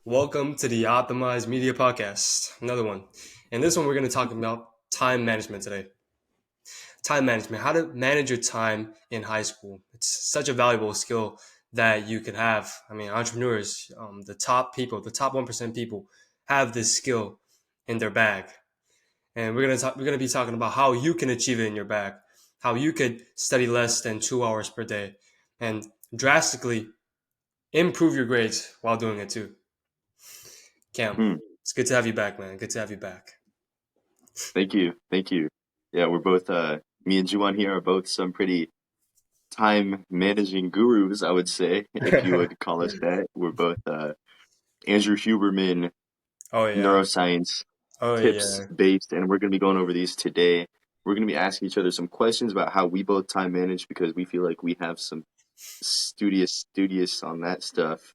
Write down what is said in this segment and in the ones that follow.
Welcome to the Optimized Media Podcast, another one. In this one, we're going to talk about time management today. Time management, how to manage your time in high school. It's such a valuable skill that you can have. I mean, entrepreneurs, the top people, the top 1% people have this skill in their bag. And we're going to be talking about how you can achieve it in your bag, how you could study less than 2 hours per day and drastically improve your grades while doing it too. Cam, Hmm. it's good to have you back, man. Good to have you back. Thank you. Thank you. Yeah, we're both me and Juwan here are both some pretty time managing gurus, I would say, if you would call us that. We're both Andrew Huberman Oh yeah. neuroscience Oh tips yeah. based, and we're gonna be going over these today. We're gonna be asking each other some questions about how we both time manage because we feel like we have some studious on that stuff.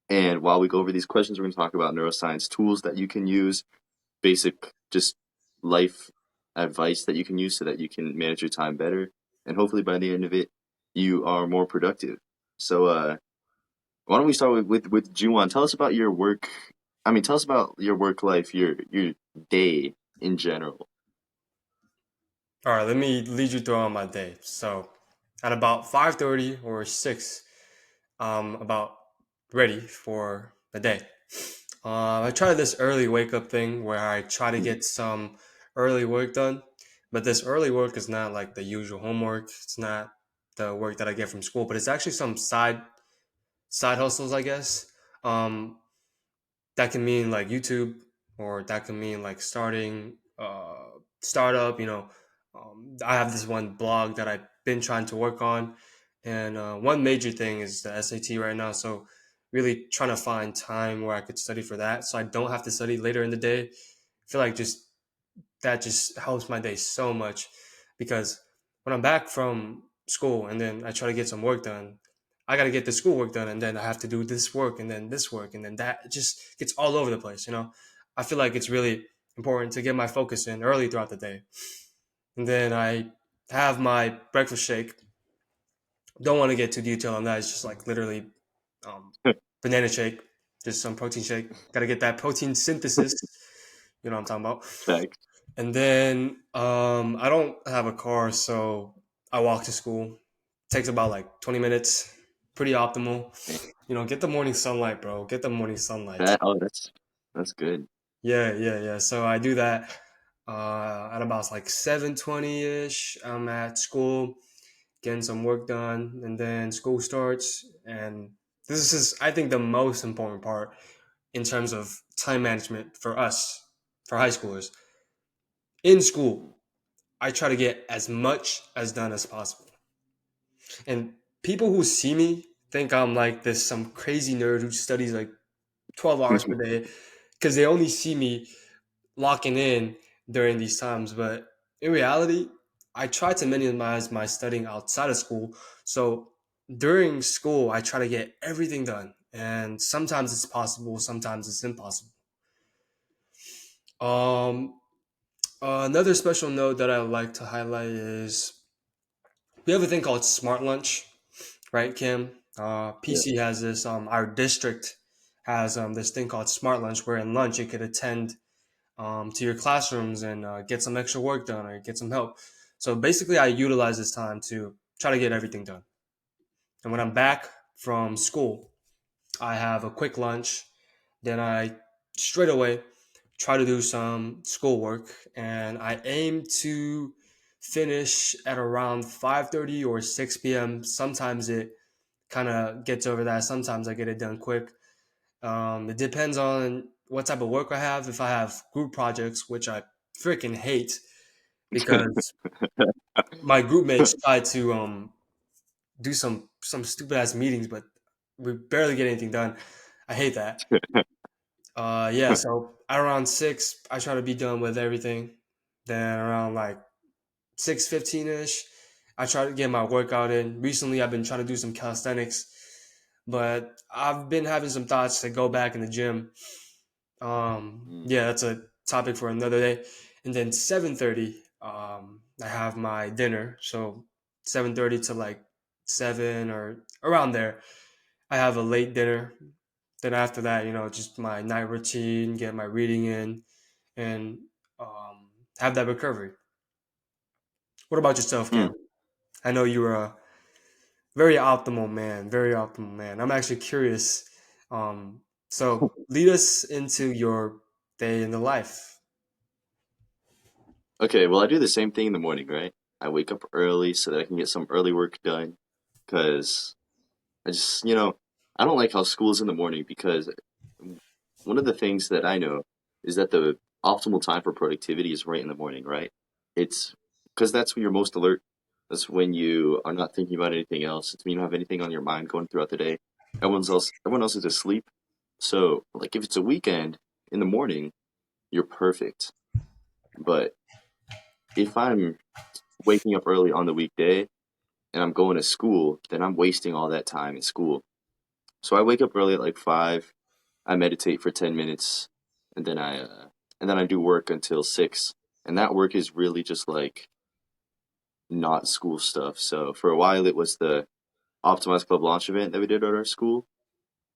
And while we go over these questions, we're gonna talk about neuroscience tools that you can use, basic just life advice that you can use so that you can manage your time better, and hopefully by the end of it you are more productive. So why don't we start with Juwan? Tell us about your work. I mean, tell us about your work life, your day in general. All right, let me lead you through on my day. So, at about 5:30 or 6, about ready for the day. I try this early wake up thing where I try to get some early work done, but this early work is not like the usual homework. It's not the work that I get from school, but it's actually some side hustles, I guess. Um, that can mean like YouTube, or that can mean like starting startup. I have this one blog that I've been trying to work on, and one major thing is the SAT right now. So really trying to find time where I could study for that, so I don't have to study later in the day. I feel like just that just helps my day so much, because when I'm back from school and then I try to get some work done, I got to get the schoolwork done, and then I have to do this work and then this work and then that. It just gets all over the place. I feel like it's really important to get my focus in early throughout the day. And then I have my breakfast shake. Don't want to get too detailed on that. It's just like literally um, banana shake, just some protein shake. Got to get that protein synthesis. You know what I'm talking about. Thanks. And then I don't have a car, so I walk to school. Takes about like 20 minutes. Pretty optimal. Get the morning sunlight, bro. Get the morning sunlight. That's good. Yeah, yeah, yeah. So I do that at about like 7:20 ish. I'm at school getting some work done, and then school starts. And this is, I think, the most important part in terms of time management for us, for high schoolers. In school, I try to get as much as done as possible. And people who see me think I'm like this some crazy nerd who studies like 12 hours per day, because they only see me locking in during these times. But in reality, I try to minimize my studying outside of school. So during school, I try to get everything done. And sometimes it's possible, sometimes it's impossible. Um, Another special note that I like to highlight is we have a thing called Smart Lunch, right, Kim? Yeah. PC has this. Our district has this thing called Smart Lunch, where in lunch you could attend to your classrooms and get some extra work done or get some help. So basically, I utilize this time to try to get everything done. And when I'm back from school, I have a quick lunch. Then I straight away try to do some schoolwork, and I aim to finish at around 5:30 or 6 p.m. Sometimes it kind of gets over that. Sometimes I get it done quick. It depends on what type of work I have. If I have group projects, which I freaking hate because my group mates try to do some stupid ass meetings, but we barely get anything done. I hate that. Yeah. So at around 6, I try to be done with everything. Then around like 6:15 ish, I try to get my workout in. Recently, I've been trying to do some calisthenics, but I've been having some thoughts to go back in the gym. Mm. Yeah, that's a topic for another day. And then 7:30, I have my dinner. So 7:30 to like 7 or around there, I have a late dinner. Then after that, just my night routine, get my reading in, and have that recovery. What about yourself, Hmm. Cam? I know you're a very optimal man, very optimal man. I'm actually curious. So lead us into your day in the life. Okay, well, I do the same thing in the morning, right? I wake up early so that I can get some early work done because I just, I don't like how school's in the morning because one of the things that I know is that the optimal time for productivity is right in the morning, right? It's because that's when you're most alert. That's when you are not thinking about anything else. It's when you don't have anything on your mind going throughout the day. Everyone else is asleep. So, like, if it's a weekend in the morning, you're perfect. But if I'm waking up early on the weekday and I'm going to school, then I'm wasting all that time in school. So I wake up early at like 5. I meditate for 10 minutes, and then I do work until 6. And that work is really just like not school stuff. So for a while it was the Optimize Club launch event that we did at our school,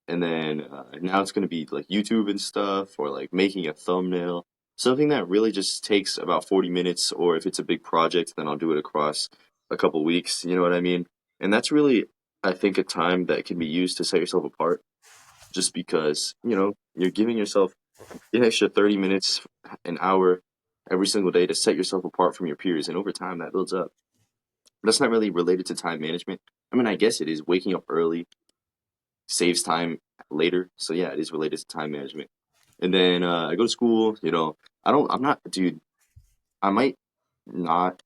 and then now it's going to be like YouTube and stuff, or like making a thumbnail, something that really just takes about 40 minutes. Or if it's a big project, then I'll do it across a couple weeks. You know what I mean? And that's really, I think, a time that can be used to set yourself apart, just because you're giving yourself an extra 30 minutes, an hour every single day to set yourself apart from your peers, and over time that builds up. That's not really related to time management. I mean, I guess it is. Waking up early saves time later. So yeah, it is related to time management. And then I go to school. I'm not, dude. I might not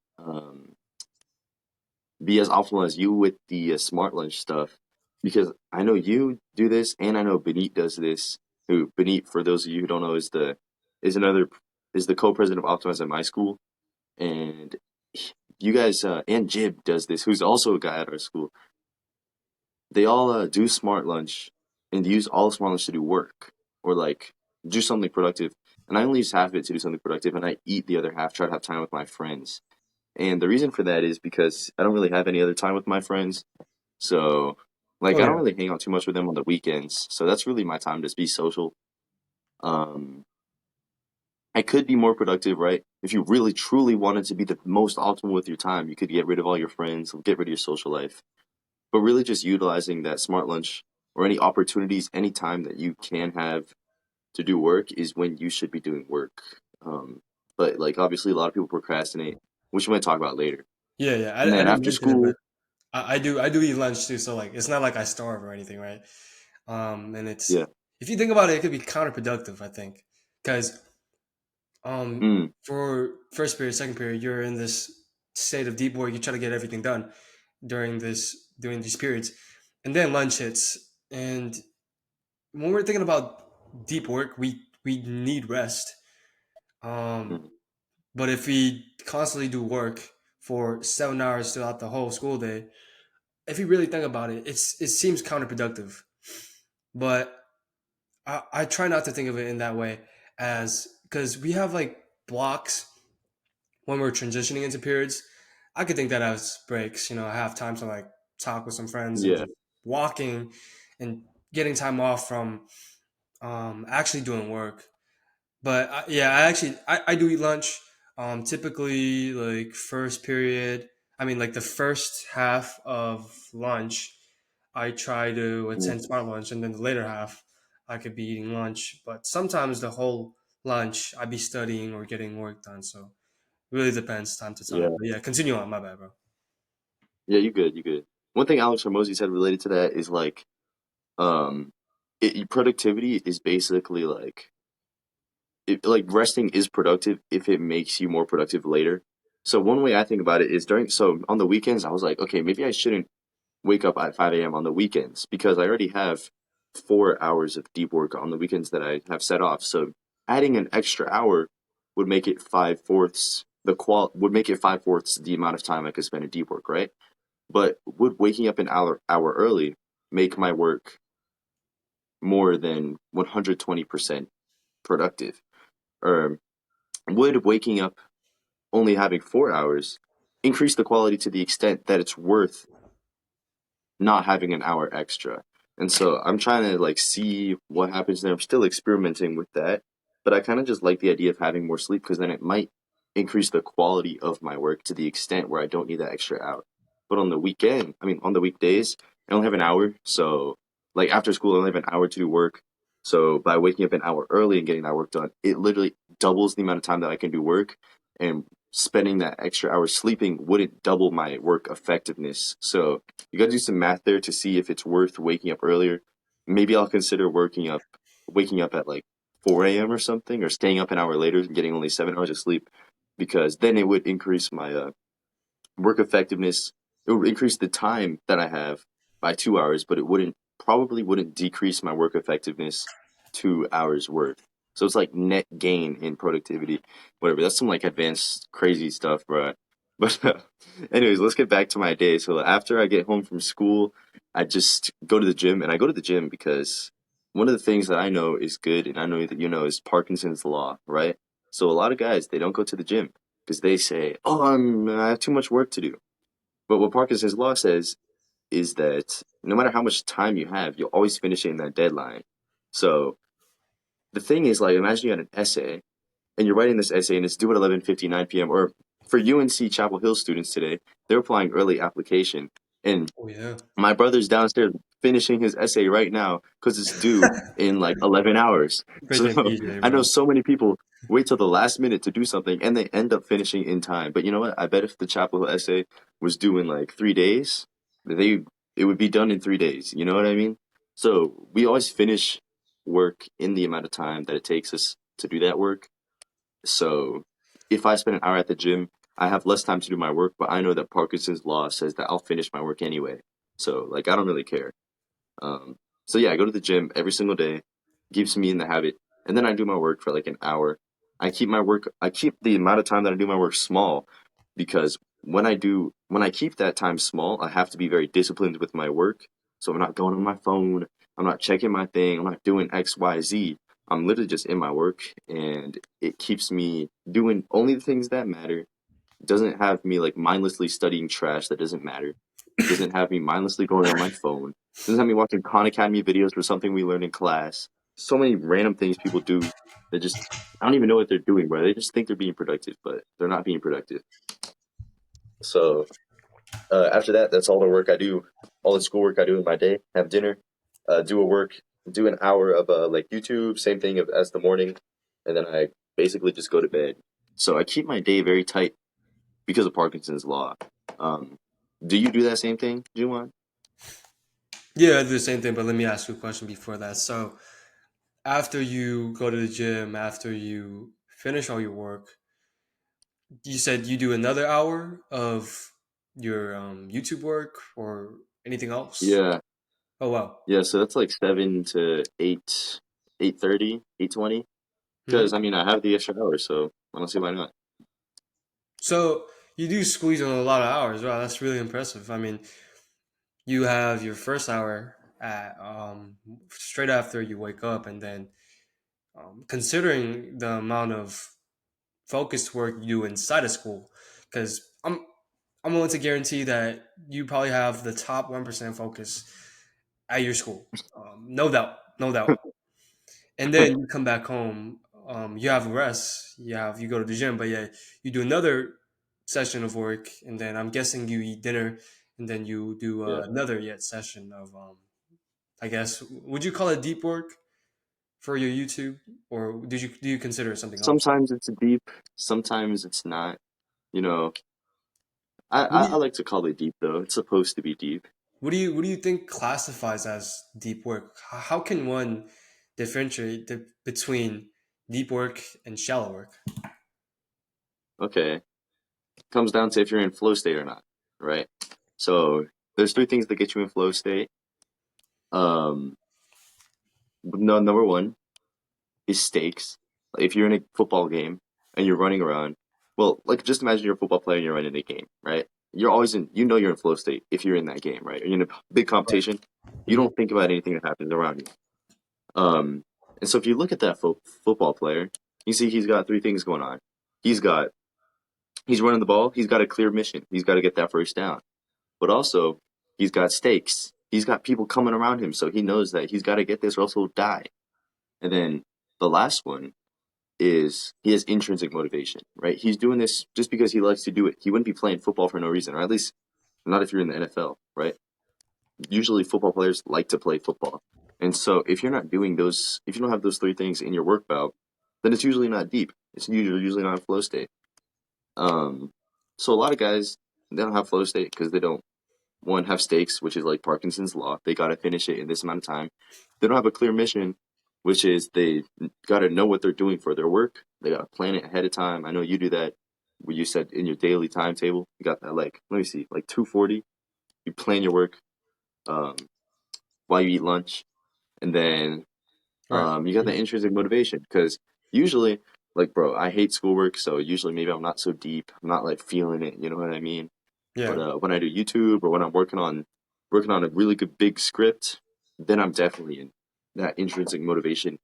be as optimal as you with the smart lunch stuff, because I know you do this, and I know Benit does this. Who Benit, for those of you who don't know, is another is the co-president of Optimize at my school, and you guys and Jib does this, who's also a guy at our school. They all do smart lunch and use all smart lunch to do work, or like do something productive. And I only use half of it to do something productive, and I eat the other half, try to have time with my friends. And the reason for that is because I don't really have any other time with my friends. So, like, Oh I don't yeah, really hang out too much with them on the weekends. So that's really my time to be social. Um, I could be more productive, right? If you really truly wanted to be the most optimal with your time, you could get rid of all your friends, get rid of your social life, but really just utilizing that smart lunch or any opportunities, any time that you can have to do work is when you should be doing work. Um, but like obviously a lot of people procrastinate, which we might talk about later. yeah, yeah. And I then didn't after mention it, but school, I do eat lunch too. So like, it's not like I starve or anything, right? And yeah, if you think about it, it could be counterproductive. I think because mm, for first period, second period, you're in this state of deep work. You try to get everything done during these periods, and then lunch hits. And when we're thinking about deep work, we need rest. Um, mm, but if we constantly do work for 7 hours throughout the whole school day, if you really think about it, it seems counterproductive. But I try not to think of it in that way, as because we have like blocks when we're transitioning into periods. I could think that as breaks. I have time to like talk with some friends and yeah, just walking and getting time off from actually doing work. But yeah, I do eat lunch. Typically like first period. I mean, like the first half of lunch, I try to mm, attend smart lunch, and then the later half, I could be eating lunch. But sometimes the whole lunch, I'd be studying or getting work done. So it really depends time to yeah, time. But yeah, continue on. My bad, bro. yeah. You good, you good. One thing Alex Hormozy said related to that is like, um, productivity is basically like resting is productive if it makes you more productive later. So one way I think about it is so on the weekends I was like, okay, maybe I shouldn't wake up at 5 a.m. on the weekends because I already have 4 hours of deep work on the weekends that I have set off. So adding an extra hour would make it would make it 5/4 the amount of time I could spend in deep work, right? But would waking up an hour early make my work more than 120% productive? Or would waking up only having 4 hours increase the quality to the extent that it's worth not having an hour extra? And so I'm trying to like see what happens there. I'm still experimenting with that, but I kind of just like the idea of having more sleep because then it might increase the quality of my work to the extent where I don't need that extra hour. But on the weekend, I mean, on the weekdays, I only have an hour. So, like after school, I only have an hour to do work. So, by waking up an hour early and getting that work done, it literally doubles the amount of time that I can do work. And spending that extra hour sleeping wouldn't double my work effectiveness. So, you got to do some math there to see if it's worth waking up earlier. Maybe I'll consider waking up at like 4 a.m. or something, or staying up an hour later and getting only 7 hours of sleep, because then it would increase my work effectiveness. It would increase the time that I have by 2 hours, but it probably wouldn't decrease my work effectiveness 2 hours worth. So it's like net gain in productivity, whatever. That's some like advanced crazy stuff, bro. But anyways, let's get back to my day. So after I get home from school, I just go to the gym, and I go to the gym because one of the things that I know is good, and I know that you know, is Parkinson's law, right? So a lot of guys, they don't go to the gym because they say, "Oh, I have too much work to do." But what Parkinson's law says is that no matter how much time you have, you'll always finish it in that deadline. So the thing is, like, imagine you had an essay and you're writing this essay and it's due at 11:59 p.m. Or for UNC Chapel Hill students today, they're applying early application, and Oh yeah. my brother's downstairs finishing his essay right now because it's due in like 11 hours. So Preaching PJ, I know bro. so many people wait till the last minute to do something and they end up finishing in time. But you know what? I bet if the Chapel Hill essay was due in like 3 days, they it would be done in 3 days. You know what I mean? So we always finish work in the amount of time that it takes us to do that work. So if I spend an hour at the gym, I have less time to do my work, but I know that Parkinson's law says that I'll finish my work anyway. So like I don't really care. Um, so yeah, I go to the gym every single day, keeps me in the habit, and then I do my work for like an hour. I keep the amount of time that I do my work small because when I keep that time small, I have to be very disciplined with my work. So I'm not going on my phone, I'm not checking my thing, I'm not doing X, Y, Z. I'm literally just in my work, and it keeps me doing only the things that matter. It doesn't have me like mindlessly studying trash that doesn't matter. Doesn't have me mindlessly going on my phone. Doesn't have me watching Khan Academy videos for something we learned in class. So many random things people do that just I don't even know what they're doing, bro. They just think they're being productive, but they're not being productive. So after that, that's all the work I do, all the schoolwork I do in my day. Have dinner, do an hour of like YouTube, same thing as the morning, and then I basically just go to bed. So I keep my day very tight because of Parkinson's law. Um, do you do that same thing, Juwan? Yeah, I do the same thing, but let me ask you a question before that. So after you go to the gym, after you finish all your work, you said you do another hour of your YouTube work or anything else? Yeah, Oh wow. yeah. So that's like 7 to 8, 8:30, 8:20. Hmm. Because I mean, I have the extra hour, so I don't see why not. So you do squeeze in a lot of hours. Wow, that's really impressive. I mean, you have your first hour at straight after you wake up, and then considering the amount of focused work you do inside of school, because I'm willing to guarantee that you probably have the top 1% focus at your school. No doubt, no doubt. And then you come back home, you have a rest, you go to the gym, but yeah, you do another session of work, and then I'm guessing you eat dinner, and then you do Yeah. another yet session of I guess would you call it deep work for your YouTube, or do you consider it something else? Sometimes it's deep, sometimes it's not. You know, What do I you like to call it deep though. It's supposed to be deep. what do you think classifies as deep work? How can one differentiate between deep work and shallow work? Okay. Comes down to if you're in flow state or not, right? So there's three things that get you in flow state. Um, no, number one is stakes. Like if you're in a football game and you're running around, well, like just imagine you're a football player and you're running a game, right? You're always in, you know, you're in flow state if you're in that game, right? You're in a big Right. competition. You Mhm. don't think about anything that happens around you. And so if you look at that football player, you see he's got three things going on. He's got, he's running the ball. He's got a clear mission. He's got to get that first down. But also, he's got stakes. he's got people coming around him, so he knows that he's got to get this or else he'll die. And then the last one is he has intrinsic motivation, right? He's doing this just because he likes to do it. He wouldn't be playing football for no reason, or at least not if you're in the NFL, right? Usually football players like to play football. And so if you're not doing those, if you don't have those three things in your work bout, then it's usually not deep. It's usually not a flow state. Um, so a lot of guys, they don't have flow state because they don't, one, have stakes, which is like Parkinson's law. They got to finish it in this amount of time. They don't have a clear mission, which is they got to know what they're doing for their work. They got to plan it ahead of time. I know you do that. What you said in your daily timetable, you got that like, let me see, like 2:40. You plan your work um, while you eat lunch, and then Right. you got the intrinsic motivation because usually, like, bro, I hate schoolwork, so usually maybe I'm not so deep. I'm not like feeling it. You know what I mean? But Yeah. when I do YouTube or when I'm working on a really good big script, then I'm definitely in that intrinsic motivation,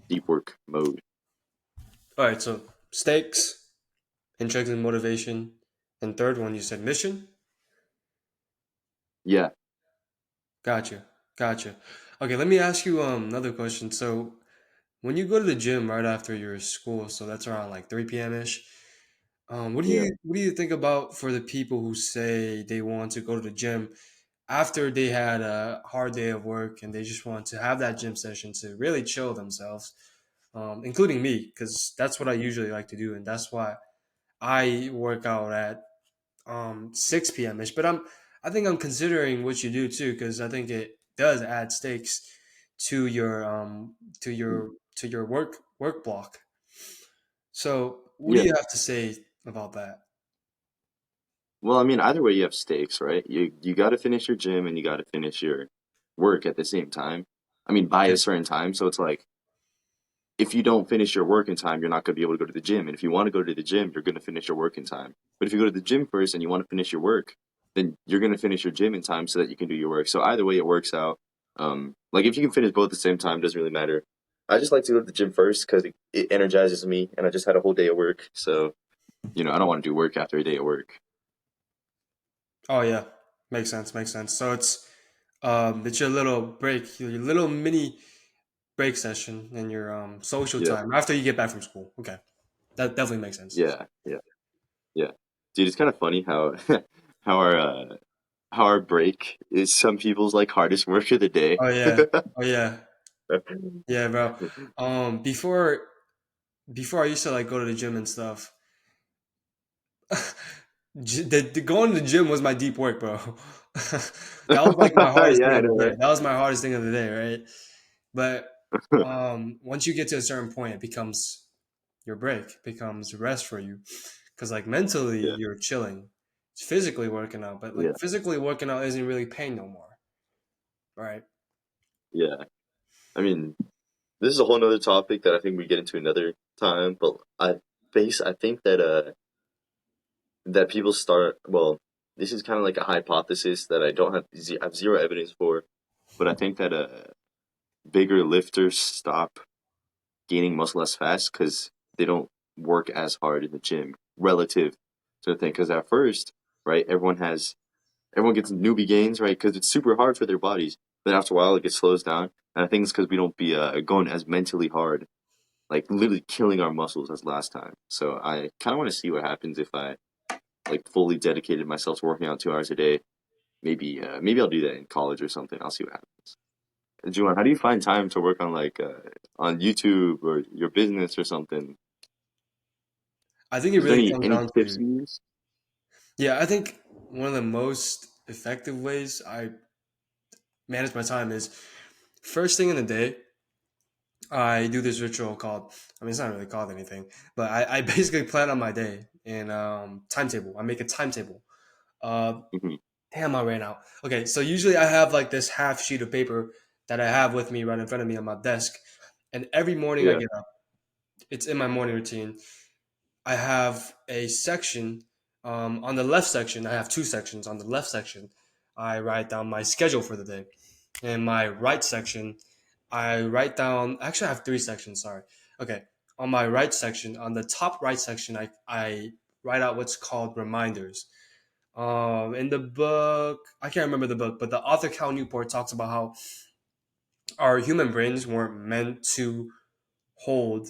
deep work mode. All right. So stakes, intrinsic motivation, and third one you said mission. Yeah, Gotcha. Gotcha. Okay. Let me ask you another question. So when you go to the gym right after your school, so that's around like 3 p.m. ish. yeah, What do you think about for the people who say they want to go to the gym after they had a hard day of work and they just want to have that gym session to really chill themselves, including me, because that's what I usually like to do, and that's why I work out at 6 p.m. ish. But I think I'm considering what you do too, because I think it does add stakes to your to your work block. So, what do yeah. you have to say about that? Well, I mean, either way, you have stakes, right? You got to finish your gym and you got to finish your work at the same time. I mean, by Yeah. a certain time. So it's like if you don't finish your work in time, you're not going to be able to go to the gym. And if you want to go to the gym, you're going to finish your work in time. But if you go to the gym first and you want to finish your work, then you're going to finish your gym in time so that you can do your work. So either way, it works out. Like if you can finish both at the same time, doesn't really matter. I just like to go to the gym first because it energizes me, and I just had a whole day of work. So I don't want to do work after a day of work. Oh yeah, makes sense. Makes sense. So it's your little break, your little mini break session, and your social Yeah, time after you get back from school. Okay, that definitely makes sense. yeah, yeah, yeah. Dude, it's kind of funny how how our uh, how our break is some people's like hardest work of the day. Oh yeah, oh yeah, yeah, bro. Before I used to like go to the gym and stuff. The going to the gym was my deep work, bro. That was like my hardest Yeah, thing I of the know, day. right? That was my hardest thing of the day, right? But once you get to a certain point, it becomes your break, it becomes rest for you. Because like mentally, Yeah, you're chilling. It's physically working out, but yeah, like physically working out isn't really pain no more, right? yeah. I mean, this is a whole nother topic that I think we get into another time, but I think that people start, well, this is kind of like a hypothesis that I don't have, I have zero evidence for, but I think that bigger lifters stop gaining muscle less fast because they don't work as hard in the gym relative to the thing. Because at first, right, everyone gets newbie gains, right, because it's super hard for their bodies. Then after a while, it slows down, and I think it's because we don't be going as mentally hard, like literally killing our muscles as last time. So I kind of want to see what happens if I like fully dedicated myself to working out 2 hours a day. Maybe I'll do that in college or something. I'll see what happens. Juwan, how do you find time to work on like on YouTube or your business or something? I think it Is there really any comes any down tips to, you use? yeah, I think one of the most effective ways I manage my time is first thing in the day. I do this ritual called, I mean, it's not really called anything, but I basically plan on my day in timetable. I make a timetable. Uh, Hmm. Damn, I ran out. Okay, so usually I have like this half sheet of paper that I have with me right in front of me on my desk. And every morning I Yeah, get up, it's in my morning routine. I have a section. On the left section, I have two sections. On the left section, I write down my schedule for the day. In my right section, I write down. Actually, I have three sections. Sorry. Okay. On my right section, on the top right section, I write out what's called reminders. In the book, I can't remember the book, but the author Cal Newport talks about how our human brains weren't meant to hold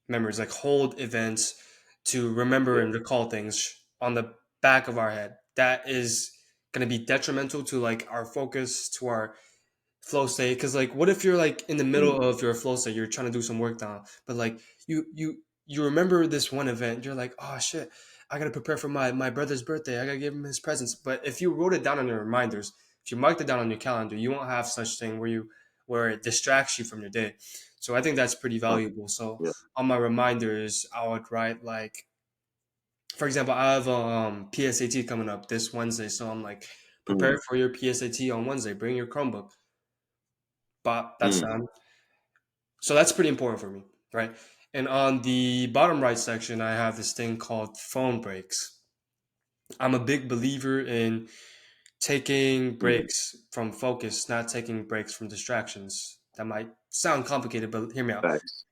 memories, like hold events, to remember Yeah. and recall things on the back of our head. That is going to be detrimental to like our focus, to our flow state. Because like, what if you're like in the Mm, middle of your flow state, you're trying to do some work down, but like you remember this one event, you're like, oh shit, I gotta prepare for my brother's birthday, I gotta give him his presents. But if you wrote it down on your reminders, if you marked it down on your calendar, you won't have such thing where it distracts you from your day. So I think that's pretty uh, valuable. So yeah. on my reminders, I would write like, for example, I have a PSAT coming up this Wednesday, so I'm like, Mm, prepare for your PSAT on Wednesday. Bring your Chromebook. But that's mm, done. So that's pretty important for me, right? And on the bottom right section, I have this thing called phone breaks. I'm a big believer in taking mm, breaks from focus, not taking breaks from distractions. That might sound complicated, but hear me out. facts.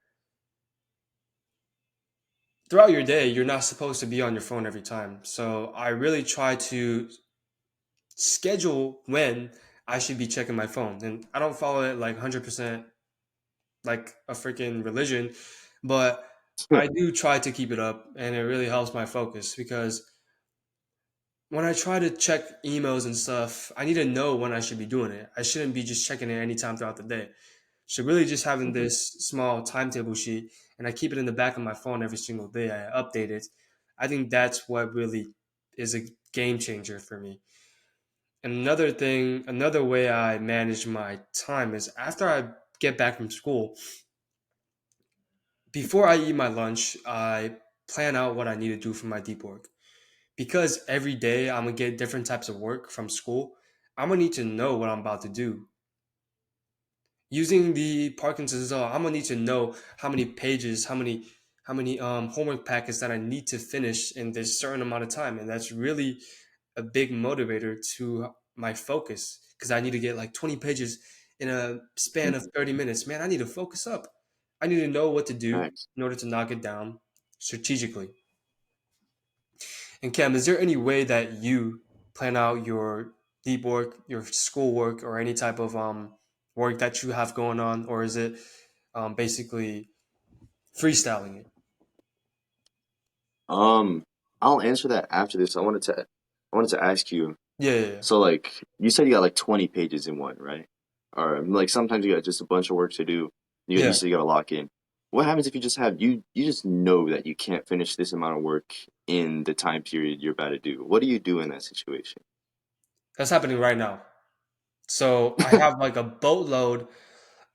Throughout your day, you're not supposed to be on your phone every time. So I really try to schedule when I should be checking my phone. And I don't follow it like 100% like a freaking religion, but I do try to keep it up and it really helps my focus because when I try to check emails and stuff, I need to know when I should be doing it. I shouldn't be just checking it anytime throughout the day. So really just having Mhm. this small timetable sheet and I keep it in the back of my phone every single day. I update it. I think that's what really is a game changer for me. And another thing, another way I manage my time is after I get back from school, before I eat my lunch, I plan out what I need to do for my deep work. Because every day I'm gonna get different types of work from school, I'm gonna need to know what I'm about to do. Using the Parkinson's law, I'm gonna need to know how many pages, how many homework packets that I need to finish in this certain amount of time, and that's really a big motivator to my focus because I need to get like 20 pages in a span of Mm, 30 minutes. Man, I need to focus up. I need to know what to do facts. in order to knock it down strategically. And Cam, is there any way that you plan out your deep work, your school work, or any type of work that you have going on, or is it basically freestyling it? Um, I'll answer that after this. I wanted to ask you. Yeah, yeah, yeah. So, like, you said you got like 20 pages in one, right? Or like sometimes you got just a bunch of work to do. You Yeah. said you got to lock in. What happens if you just have you just know that you can't finish this amount of work in the time period you're about to do? What do you do in that situation? That's happening right now. So I have like a boatload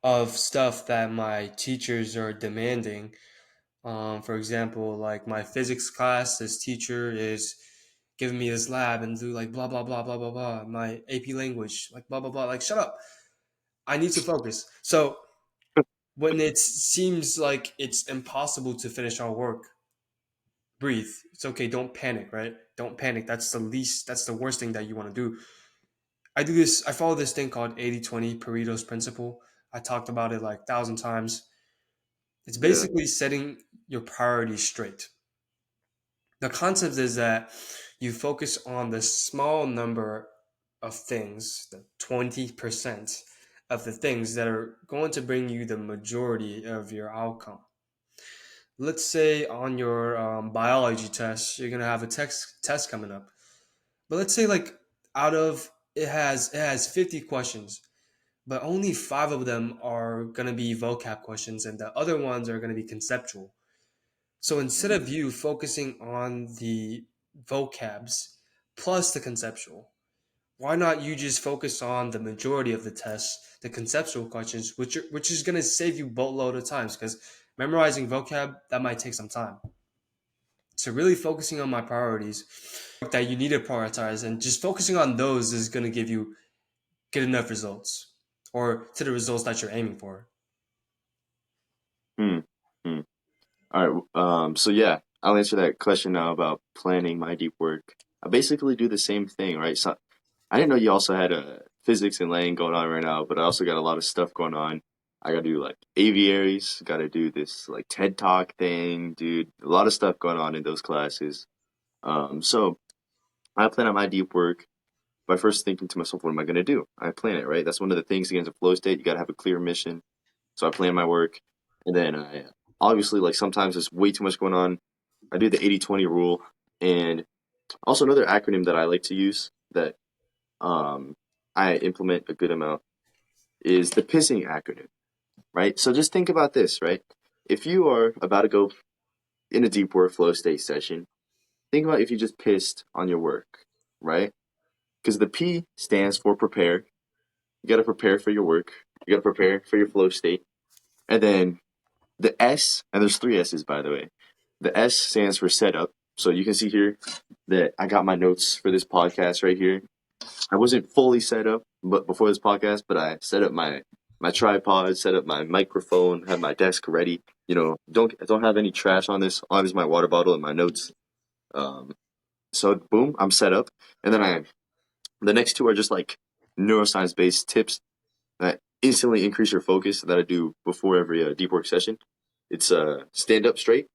of stuff that my teachers are demanding. For example, like my physics class, this teacher is giving me this lab and do like blah blah blah blah blah blah. My AP language, like blah blah blah. Like shut up. I need to focus. So when it seems like it's impossible to finish our work, breathe. It's okay. Don't panic, right? Don't panic. That's the worst thing that you want to do. I follow this thing called 80/20 Pareto's principle. I talked about it like 1,000 times. It's Yeah. basically setting your priorities straight. The concept is that you focus on the small number of things, the 20% of the things that are going to bring you the majority of your outcome. Let's say on your biology test, you're gonna have a test coming up. But let's say like out of it has 50 questions, but only five of them are gonna be vocab questions, and the other ones are gonna be conceptual. So instead Mhm. of you focusing on the vocabs plus the conceptual, why not you just focus on the majority of the tests, the conceptual questions, which is gonna save you boatload of times because memorizing vocab that might take some time. So really focusing on my priorities that you need to prioritize and just focusing on those is gonna give you good enough results or to the results that you're aiming for. Hmm. Hmm. All right. So yeah, I'll answer that question now about planning my deep work. I basically do the same thing, right? So I didn't know you also had a physics and laying going on right now, but I also got a lot of stuff going on. I gotta do like aviaries, gotta do this like TED Talk thing, dude. A lot of stuff going on in those classes. So I plan out my deep work by first thinking to myself, what am I going to do? I plan it, right? That's one of the things against a flow state. You got to have a clear mission. So I plan my work. And then I obviously, like, sometimes there's way too much going on. I do the 80-20 rule. And also another acronym that I like to use that I implement a good amount is the pissing acronym, right? So just think about this, right? If you are about to go in a deep work flow state session, think about if you just pissed on your work, right? Because the P stands for prepare. You got to prepare for your work. You got to prepare for your flow state. And then the S, and there's three S's, by the way. The S stands for setup. So you can see here that I got my notes for this podcast right here. I wasn't fully set up, but before this podcast, but I set up my tripod, set up my microphone, had my desk ready. You know, don't have any trash on this. On is my water bottle and my notes. Um, so boom, I'm set up, and then the next two are just like neuroscience based tips that instantly increase your focus that I do before every deep work session. It's stand up straight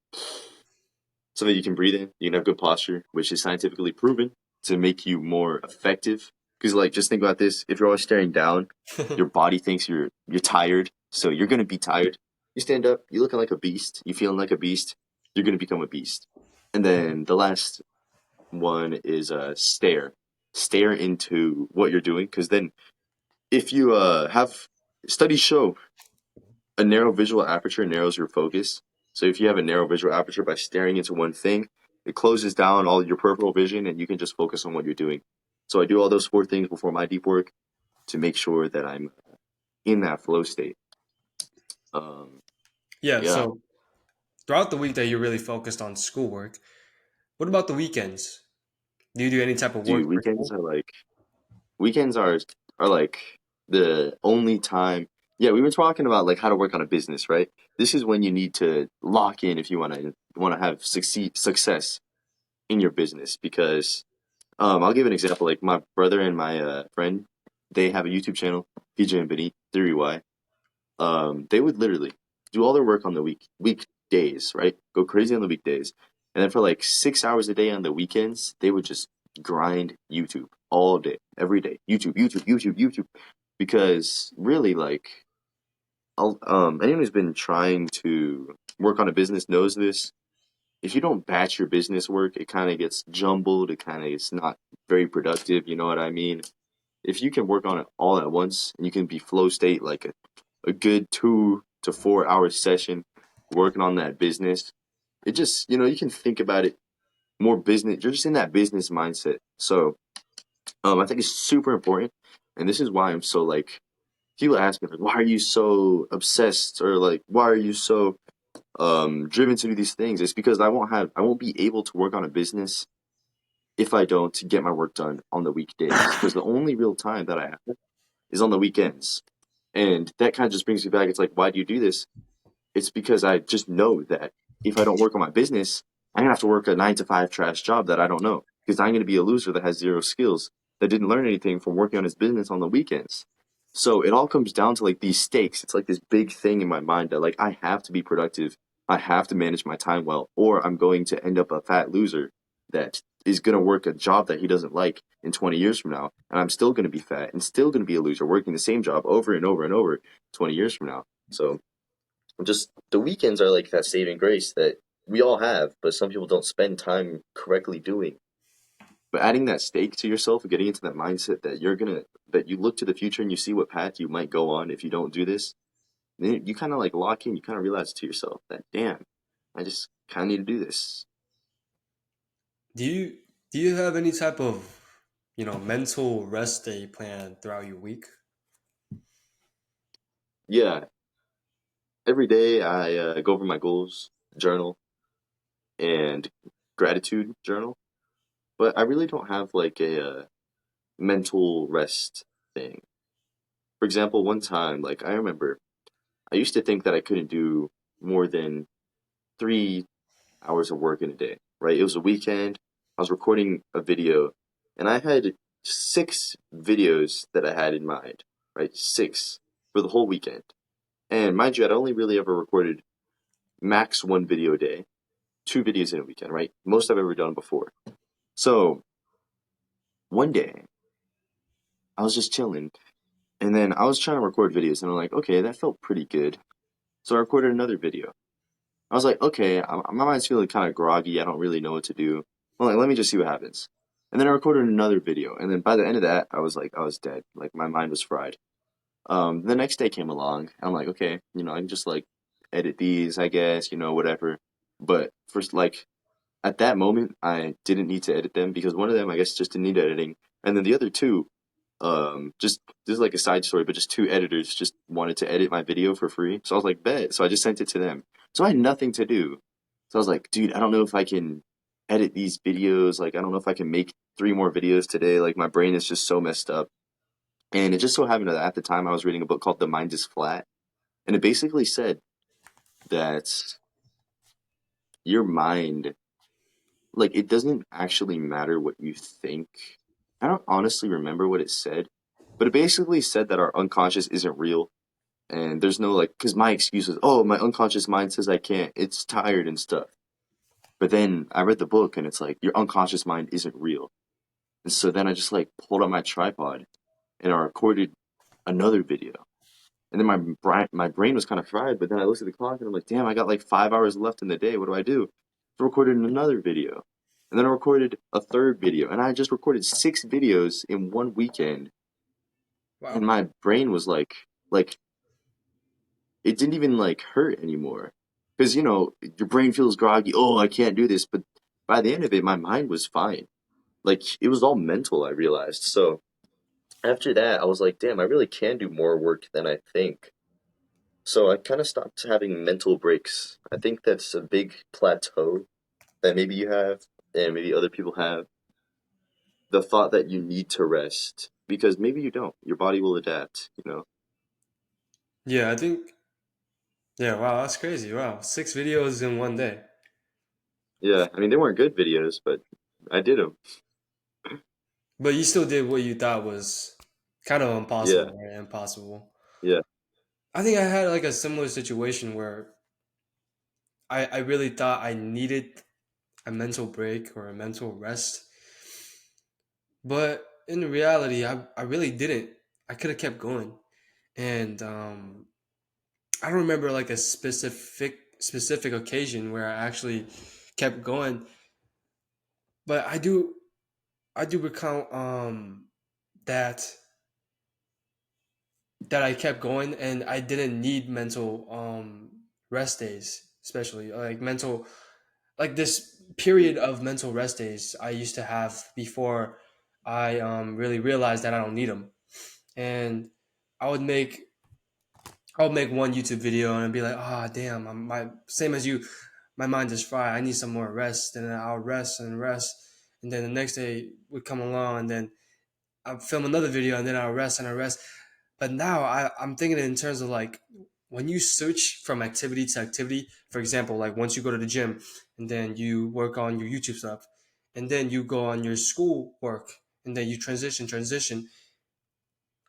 so that you can breathe in, you can have good posture, which is scientifically proven to make you more effective. Because like just think about this: if you're always staring down, your body thinks you're tired, so you're gonna be tired. You stand up, you're looking like a beast, you feeling like a beast, you're gonna become a beast. And then the last one is stare. Stare into what you're doing, because then if you have studies show a narrow visual aperture narrows your focus. So if you have a narrow visual aperture by staring into one thing, it closes down all your peripheral vision and you can just focus on what you're doing. So I do all those four things before my deep work to make sure that I'm in that flow state. Yeah, Yeah, so throughout the week that you're really focused on schoolwork, what about the weekends? Do you do any type of work dude, for school? weekends are like the only time. Yeah, we were talking about like how to work on a business, right? This is when you need to lock in if you want to have success in your business because I'll give an example. Like my brother and my friend, they have a YouTube channel, PJ and Benny, Theory Y. They would literally do all their work on the weekdays, right? Go crazy on the weekdays, and then for like 6 hours a day on the weekends, they would just grind YouTube all day, every day. YouTube, YouTube, YouTube, YouTube, because really, like, anyone who's been trying to work on a business knows this. If you don't batch your business work, it kind of gets jumbled. It kind of it's not very productive. You know what I mean? If you can work on it all at once and you can be flow state like a good 2 to 4 hour session working on that business, it just, you can think about it more business. You're just in that business mindset. So, I think it's super important. And this is why I'm so like, people ask me like, why are you so obsessed or like, why are you so driven to do these things? It's because I won't be able to work on a business if I don't get my work done on the weekdays because the only real time that I have is on the weekends. And that kind of just brings me back. It's like, why do you do this? It's because I just know that if I don't work on my business, I'm gonna have to work a 9 to 5 trash job that I don't know because I'm gonna be a loser that has zero skills that didn't learn anything from working on his business on the weekends. So it all comes down to like these stakes. It's like this big thing in my mind that like I have to be productive. I have to manage my time well, or I'm going to end up a fat loser that is going to work a job that he doesn't like in 20 years from now. And I'm still going to be fat and still going to be a loser working the same job over and over and over 20 years from now. So just the weekends are like that saving grace that we all have, but some people don't spend time correctly doing. But adding that stake to yourself and getting into that mindset that that you look to the future and you see what path you might go on if you don't do this, then you kind of like lock in, you kind of realize to yourself that, damn, I just kind of need to do this. Do you have any type of mental rest day plan throughout your week? Yeah, every day I go over my goals, journal, and gratitude journal, but I really don't have like a mental rest thing. For example, one time, like I remember, I used to think that I couldn't do more than 3 hours of work in a day, right? It was a weekend. I was recording a video, and I had 6 videos that I had in mind, right? 6 for the whole weekend. And mind you, I'd only really ever recorded max one video a day, 2 videos in a weekend, right? Most I've ever done before. So one day I was just chilling, and then I was trying to record videos, and I'm like, okay, that felt pretty good. So I recorded another video. I was like, okay, my mind's feeling kind of groggy. I don't really know what to do. Well, like, let me just see what happens. And then I recorded another video, and then by the end of that, I was like, I was dead. Like my mind was fried. The next day came along. And I'm like, okay, I can just like edit these, I guess, whatever. But first, like at that moment, I didn't need to edit them because one of them, I guess, just didn't need editing, and then the other two, just this is like a side story, but just two editors just wanted to edit my video for free. So I was like, bet. So I just sent it to them. So I had nothing to do. So I was like, dude, I don't know if I can edit these videos. Like, I don't know if I can make three more videos today. Like, my brain is just so messed up. And it just so happened that at the time I was reading a book called The Mind is Flat. And it basically said that your mind, like, it doesn't actually matter what you think. I don't honestly remember what it said, but it basically said that our unconscious isn't real. And there's no like, because my excuse was, oh, my unconscious mind says I can't. It's tired and stuff. But then I read the book and it's like, your unconscious mind isn't real. And so then I just like pulled out my tripod and I recorded another video. And then my brain was kind of fried, but then I looked at the clock and I'm like, damn, I got like 5 hours left in the day. What do I do? So I recorded another video. And then I recorded a third video. And I just recorded 6 videos in one weekend. And Wow. my brain was like it didn't even like hurt anymore. Because, your brain feels groggy. Oh, I can't do this. But by the end of it, my mind was fine. Like, it was all mental, I realized. So after that, I was like, damn, I really can do more work than I think. So I kind of stopped having mental breaks. I think that's a big plateau that maybe you have and maybe other people have. The thought that you need to rest because maybe you don't. Your body will adapt. Yeah, I think. Yeah, wow, that's crazy. Wow, 6 videos in one day. Yeah, I mean, they weren't good videos, but I did them. But you still did what you thought was kind of Yeah, impossible, right? Impossible. yeah, I think I had like a similar situation where I really thought I needed a mental break or a mental rest. But in reality, I really didn't. I could have kept going. And I don't remember like a specific occasion where I actually kept going, but I do recount that I kept going and I didn't need mental rest days, especially like mental like this period of mental rest days I used to have before I really realized that I don't need them. And I would make I'll make one YouTube video and be like, ah, damn, my same as you, my mind is fried. I need some more rest, and then I'll rest and rest, and then the next day would come along, and then I'll film another video, and then I'll rest and I rest. But now I'm thinking in terms of like when you switch from activity to activity. For example, like once you go to the gym, and then you work on your YouTube stuff, and then you go on your school work, and then you transition.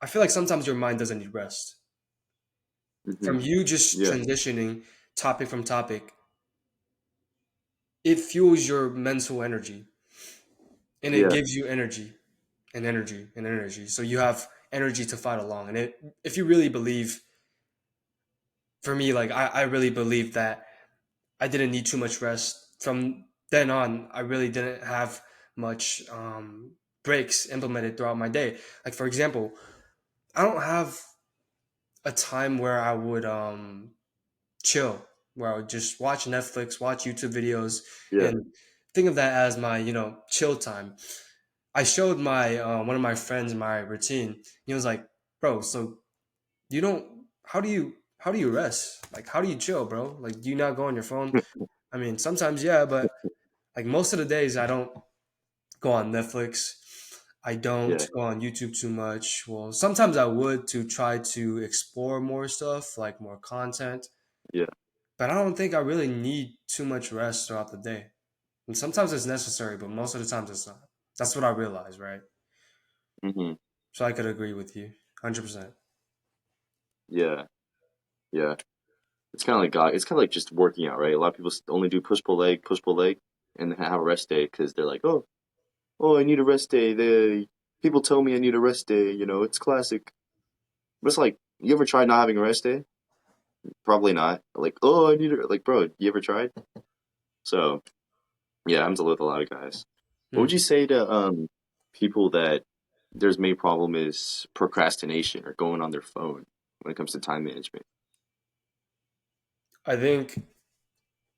I feel like sometimes your mind doesn't need rest hmm from you just yeah, transitioning topic from topic. It fuels your mental energy and it yeah, gives you energy and energy and energy, so you have energy to fight along. And it if you really believe, for me, like I really believe that I didn't need too much rest. From then on, I really didn't have much breaks implemented throughout my day. Like for example, I don't have a time where I would chill, where I would just watch Netflix, watch YouTube videos, yeah. and think of that as my, chill time. I showed my one of my friends my routine. He was like, "Bro, so you don't? How do you rest? Like, how do you chill, bro? Like, do you not go on your phone?" I mean, sometimes yeah, but like most of the days, I don't go on Netflix. I don't Yeah, go on YouTube too much. Well, sometimes I would to try to explore more stuff, like more content. yeah. But I don't think I really need too much rest throughout the day. And sometimes it's necessary, but most of the times it's not. That's what I realize, right? hmm So I could agree with you 100%. Yeah, yeah. It's kind of like it's kind of like just working out, right? A lot of people only do push pull leg, and then have a rest day because they're like, oh, I need a rest day. people tell me I need a rest day. It's classic. But it's like, you ever tried not having a rest day? Probably not. Like, oh, I need it. Like, bro, you ever tried? So yeah, I'm dealing with a lot of guys. What would Hmm. you say to people that there's main problem is procrastination or going on their phone when it comes to time management? I think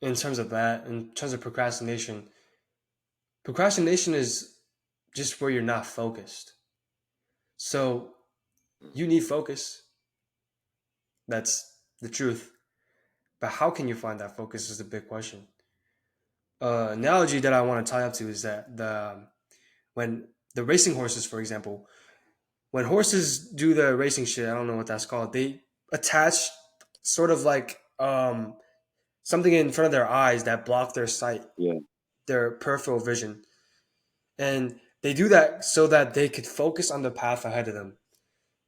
in terms of that, in terms of procrastination is just where you're not focused. So you need focus. That's the truth. But how can you find that focus is the big question. Analogy that I want to tie up to is that when the racing horses, for example, when horses do the racing shit, I don't know what that's called. They attach sort of like something in front of their eyes that block their sight, Yeah, their peripheral vision, and they do that so that they could focus on the path ahead of them,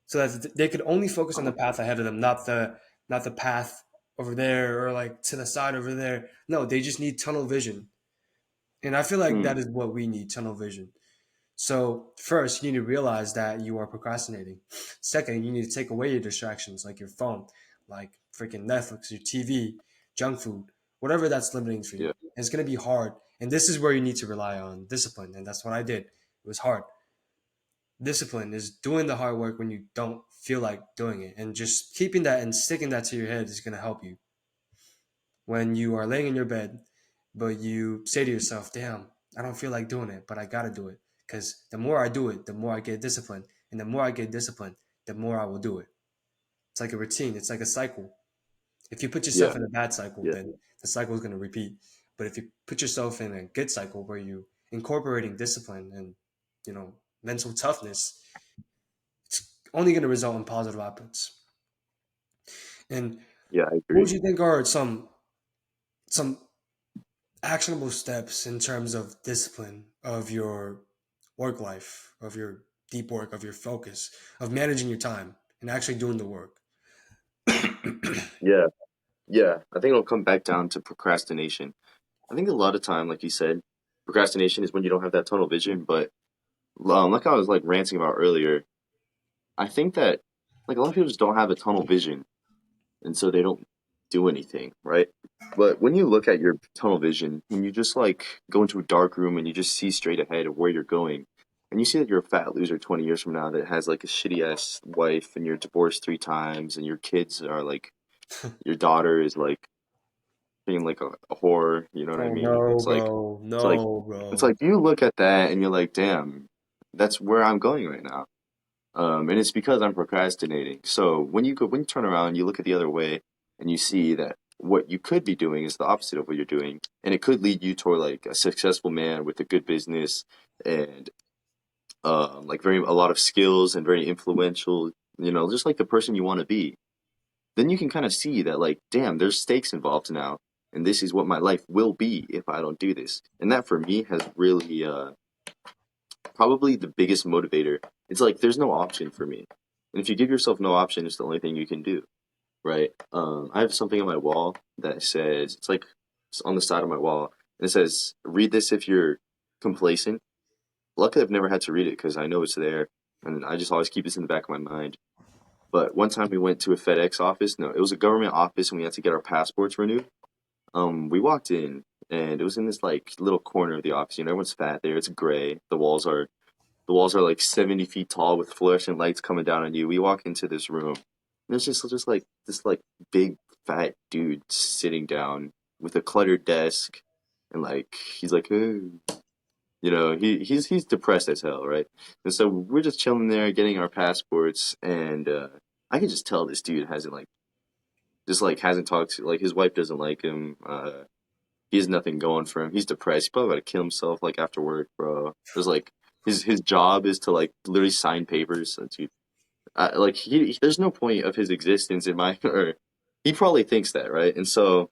so that they could only focus on the path ahead of them, not the path over there or like to the side over there. No, they just need tunnel vision, and I feel like that mm, is what we need, tunnel vision. So first, you need to realize that you are procrastinating. Second, you need to take away your distractions like your phone, like freaking Netflix, your TV, junk food, whatever that's limiting for you. yeah, And it's going to be hard. And this is where you need to rely on discipline. And that's what I did. It was hard. Discipline is doing the hard work when you don't feel like doing it. And just keeping that and sticking that to your head is going to help you. When you are laying in your bed, but you say to yourself, damn, I don't feel like doing it, but I got to do it. Because the more I do it, the more I get disciplined. And the more I get disciplined, the more I will do it. It's like a routine, it's like a cycle. If you put yeah, yourself in a bad cycle, yeah, then the cycle is going to repeat. But if you put yourself in a good cycle where you incorporating discipline and mental toughness, it's only going to result in positive outputs. And yeah. I what agree. would you think are some actionable steps in terms of discipline of your work life, of your deep work, of your focus, of managing your time and actually doing the work? Yeah, yeah. I think it'll come back down to procrastination. I think a lot of time, like you said, procrastination is when you don't have that tunnel vision. But like I was like ranting about earlier, I think that like a lot of people just don't have a tunnel vision, and so they don't do anything, right? But when you look at your tunnel vision, when you just like go into a dark room and you just see straight ahead of where you're going, and you see that you're a fat loser 20 years from now that has like a shitty ass wife and you're divorced 3 times and your kids are like your daughter is like being like a whore, you know what I Oh mean? no, It's like bro. it's like No, it's bro. like you look at that and you're like, damn, that's where I'm going right now. And it's because I'm procrastinating. So when you turn around, you look at the other way, and you see that what you could be doing is the opposite of what you're doing, and it could lead you toward like a successful man with a good business and like very a lot of skills and very influential. Just like the person you want to be. Then you can kind of see that like, damn, there's stakes involved now, and this is what my life will be if I don't do this. And that for me has really probably the biggest motivator. It's like there's no option for me. And if you give yourself no option, it's the only thing you can do, right? I have something on my wall that says, it's on the side of my wall, and it says, read this if you're complacent. Luckily, I've never had to read it because I know it's there, and I just always keep this in the back of my mind. But one time we went to a FedEx office. No, it was a government office, and we had to get our passports renewed. We walked in, and it was in this like little corner of the office. Everyone's fat there. It's gray. The walls are like 70 feet tall with fluorescent lights coming down on you. We walk into this room, and there's just like this like big fat dude sitting down with a cluttered desk, and like he's like, "Hey." He's depressed as hell, right? And so we're just chilling there, getting our passports, and I can just tell this dude hasn't like just like hasn't talked to like his wife doesn't like him. He has nothing going for him. He's depressed. He's probably about to kill himself like after work, bro. There's like his job is to like literally sign papers. So dude, like there's no point of his existence in my or he probably thinks that, right? And so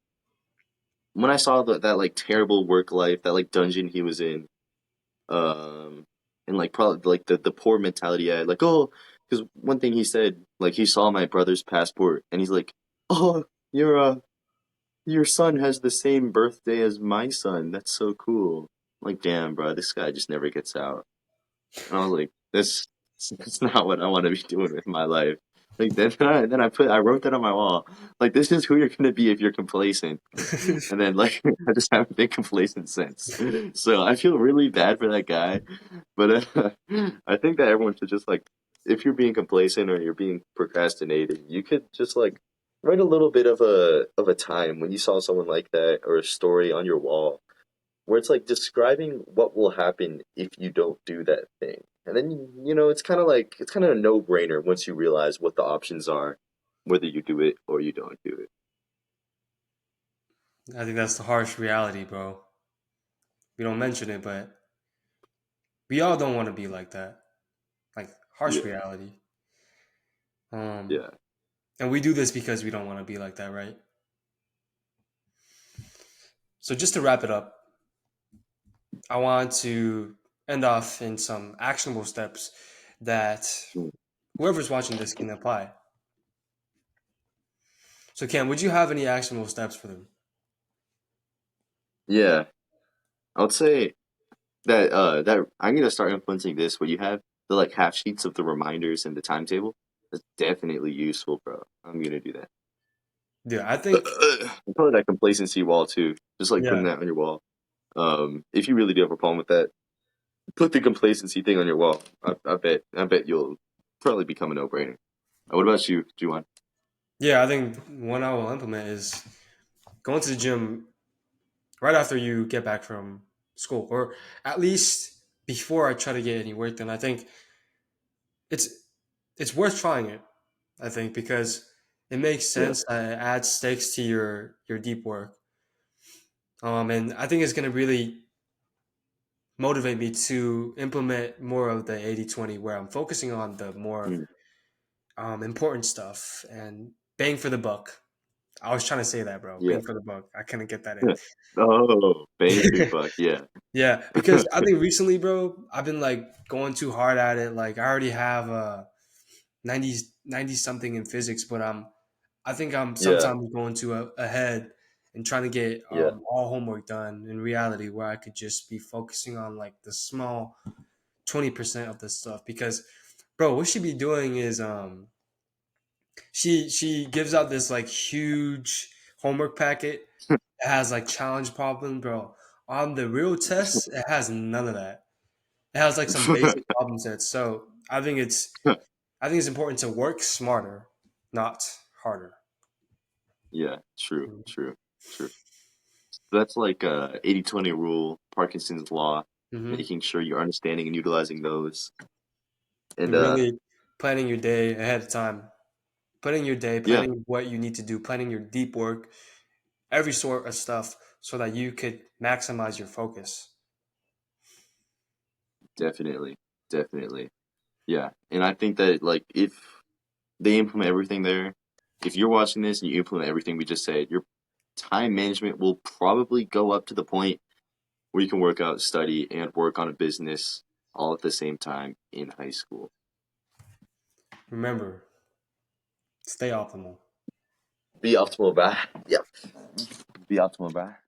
when I saw that like terrible work life, that like dungeon he was in, um, and like probably like the poor mentality he had, like oh, because one thing he said, like he saw my brother's passport and he's like, oh, your son has the same birthday as my son. That's so cool. I'm like, damn, bro, this guy just never gets out. And I was like, That's that's not what I want to be doing with my life. Like I wrote that on my wall. Like this is who you're gonna be if you're complacent. And then like I just haven't been complacent since. So I feel really bad for that guy. But I think that everyone should just like if you're being complacent or you're being procrastinating, you could just like write a little bit of a time when you saw someone like that or a story on your wall where it's like describing what will happen if you don't do that thing. And then it's kind of like it's kind of a no-brainer once you realize what the options are, whether you do it or you don't do it. I think that's the harsh reality, bro. We don't mention it, but we all don't want to be like that. Like harsh Yeah, reality. Um, yeah, and we do this because we don't want to be like that, right? So just to wrap it up, I want to end off in some actionable steps that mm, whoever's watching this can apply. So, Cam, would you have any actionable steps for them? yeah. I would say that I'm gonna start implementing this where you have the like half sheets of the reminders and the timetable. That's definitely useful, bro. I'm gonna do that. Yeah, I think, Probably that complacency wall too. Just like putting yeah, that on your wall. If you really do have a problem with that, put the complacency thing on your wall. I bet you'll probably become a no-brainer. What about you, Juwan? yeah, I think one I will implement is going to the gym right after you get back from school, or at least before I try to get any work done. I think it's it's worth trying it. I think because it makes Yeah, sense. It adds stakes to your deep work. And I think it's going to really motivate me to implement more of the 80/20, where I'm focusing on the more mm, important stuff and bang for the buck. I was trying to say that, bro. yeah. Bang for the buck. I couldn't get that in. Oh, bang for your buck. Yeah, Yeah, because I think recently, bro, I've been like going too hard at it. Like I already have a 90 something in physics, but I think I'm yeah, sometimes going too ahead and trying to get yeah. all homework done in reality, where I could just be focusing on like the small 20% of the stuff. Because, bro, what she be doing is she gives out this like huge homework packet that has like challenge problem, bro. On the real test, it has none of that. It has like some basic problem sets. So I think it's important to work smarter, not harder. Yeah, true, true, true. That's like 80/20 rule, Parkinson's law, Mm-hmm. making sure you're understanding and utilizing those. And And really planning your day ahead of time. Planning your day, yeah, planning what you need to do, planning your deep work, every sort of stuff so that you could maximize your focus. definitely, definitely. Yeah, and I think that like if they implement everything there, if you're watching this and you implement everything we just said, your time management will probably go up to the point where you can work out, study, and work on a business all at the same time in high school. Remember, stay optimal. Be optimal, bye. Yep. Be optimal, bye.